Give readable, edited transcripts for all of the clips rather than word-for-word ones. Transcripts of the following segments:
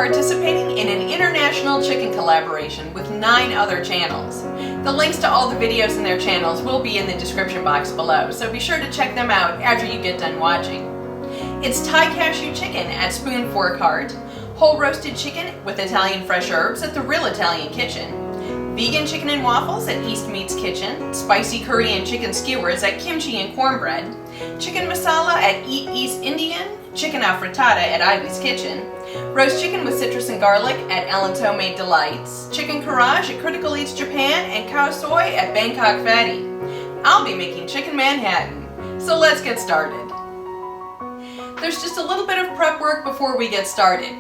participating in an international chicken collaboration with 9 other channels. The links to all the videos in their channels will be in the description box below, so be sure to check them out after you get done watching. It's Thai cashew chicken at Spoon Fork Heart, whole roasted chicken with Italian fresh herbs at the Real Italian Kitchen, vegan chicken and waffles at East Meats Kitchen, spicy curry and chicken skewers at Kimchi and Cornbread, chicken masala at Eat East Indian, chicken affrittata at Ivy's Kitchen, roast chicken with citrus and garlic at Ellen's Homemade Delights, chicken karaage at Critical Eats Japan, and cow soy at Bangkok Fatty. I'll be making chicken Manhattan, so let's get started. There's just a little bit of prep work before we get started.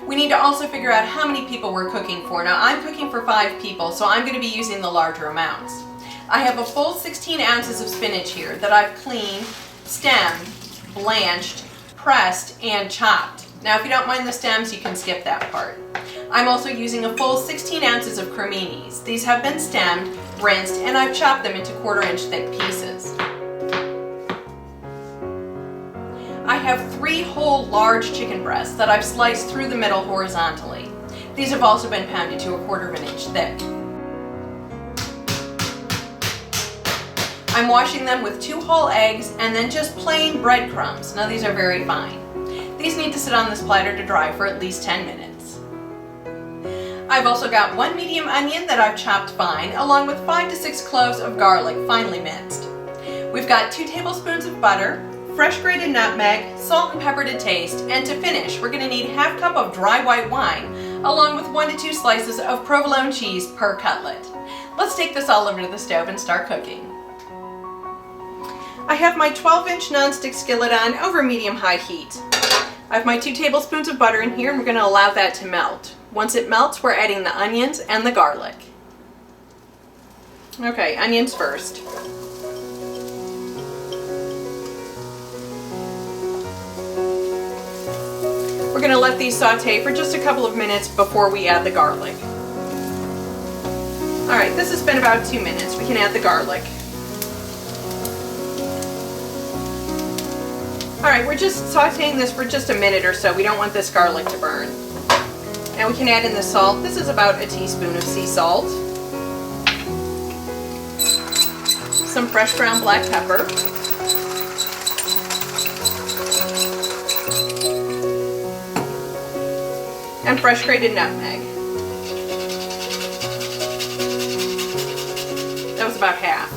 We need to also figure out how many people we're cooking for. Now I'm cooking for 5 people, so I'm going to be using the larger amounts. I have a full 16 ounces of spinach here that I've cleaned, stemmed, blanched, pressed, and chopped. Now if you don't mind the stems, you can skip that part. I'm also using a full 16 ounces of creminis. These have been stemmed, rinsed, and I've chopped them into 1/4-inch thick pieces. I have 3 whole large chicken breasts that I've sliced through the middle horizontally. These have also been pounded to 1/4 inch thick. I'm washing them with 2 whole eggs and then just plain breadcrumbs. Now these are very fine. These need to sit on this platter to dry for at least 10 minutes. I've also got 1 medium onion that I've chopped fine, along with 5 to 6 cloves of garlic finely minced. We've got 2 tablespoons of butter, fresh grated nutmeg, salt and pepper to taste, and to finish we're going to need 1/2 cup of dry white wine, along with 1 to 2 slices of provolone cheese per cutlet. Let's take this all over to the stove and start cooking. I have my 12-inch nonstick skillet on over medium-high heat. I have my 2 tablespoons of butter in here, and we're going to allow that to melt. Once it melts, we're adding the onions and the garlic. Okay, onions first. We're going to let these saute for just a couple of minutes before we add the garlic. Alright, this has been about 2 minutes. We can add the garlic. Alright, we're just sauteing this for just a minute or so. We don't want this garlic to burn. Now we can add in the salt. This is about a teaspoon of sea salt. Some fresh ground black pepper. And fresh grated nutmeg. That was about half.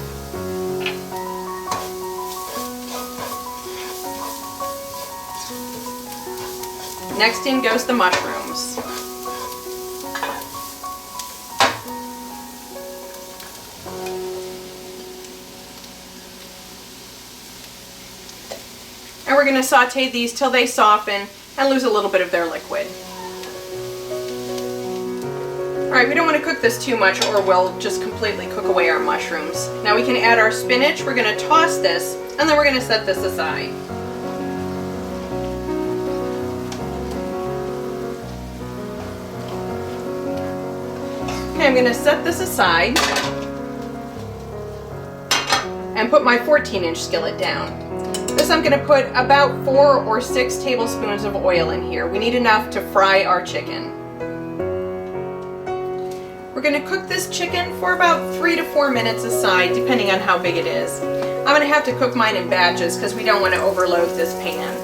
Next in goes the mushrooms. And we're going to saute these till they soften and lose a little bit of their liquid. Alright, we don't want to cook this too much or we'll just completely cook away our mushrooms. Now we can add our spinach. We're going to toss this and then we're going to set this aside. Okay, I'm going to set this aside and put my 14-inch skillet down. This I'm going to put about 4 or 6 tablespoons of oil in here. We need enough to fry our chicken. We're going to cook this chicken for about 3 to 4 minutes aside, depending on how big it is. I'm going to have to cook mine in batches because we don't want to overload this pan.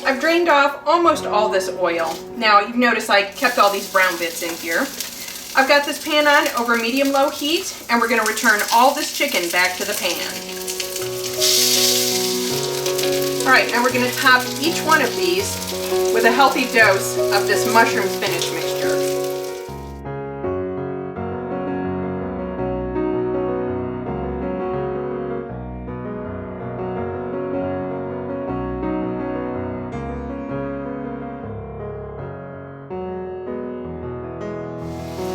I've drained off almost all this oil. Now you've noticed I kept all these brown bits in here. I've got this pan on over medium-low heat, and we're going to return all this chicken back to the pan. Alright, now we're going to top each one of these with a healthy dose of this mushroom spinach mixture.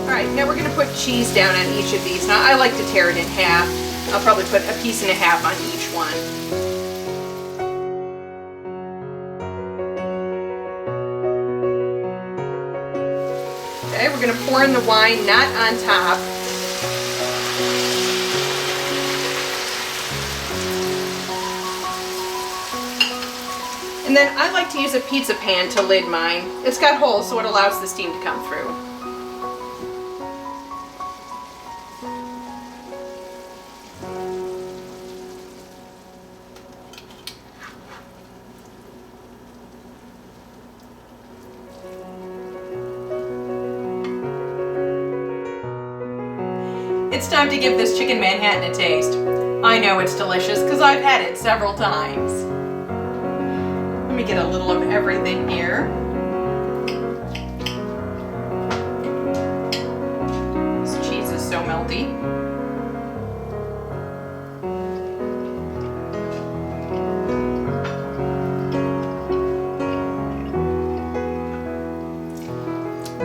Alright, now we're going to put cheese down on each of these. Now I like to tear it in half. I'll probably put 1.5 pieces on each one. we're going to pour in the wine, not on top. And then I like to use a pizza pan to lid mine. It's got holes so it allows the steam to come through. It's time to give this chicken Manhattan a taste. I know it's delicious because I've had it several times. Let me get a little of everything here. This cheese is so melty.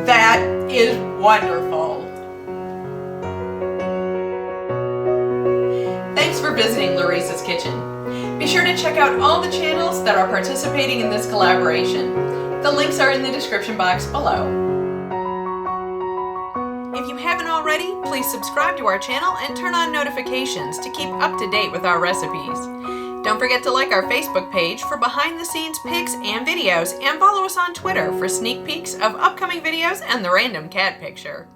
That is wonderful. Thanks for visiting Laurice's Kitchen. Be sure to check out all the channels that are participating in this collaboration. The links are in the description box below. If you haven't already, please subscribe to our channel and turn on notifications to keep up to date with our recipes. Don't forget to like our Facebook page for behind-the-scenes pics and videos, and follow us on Twitter for sneak peeks of upcoming videos and the random cat picture.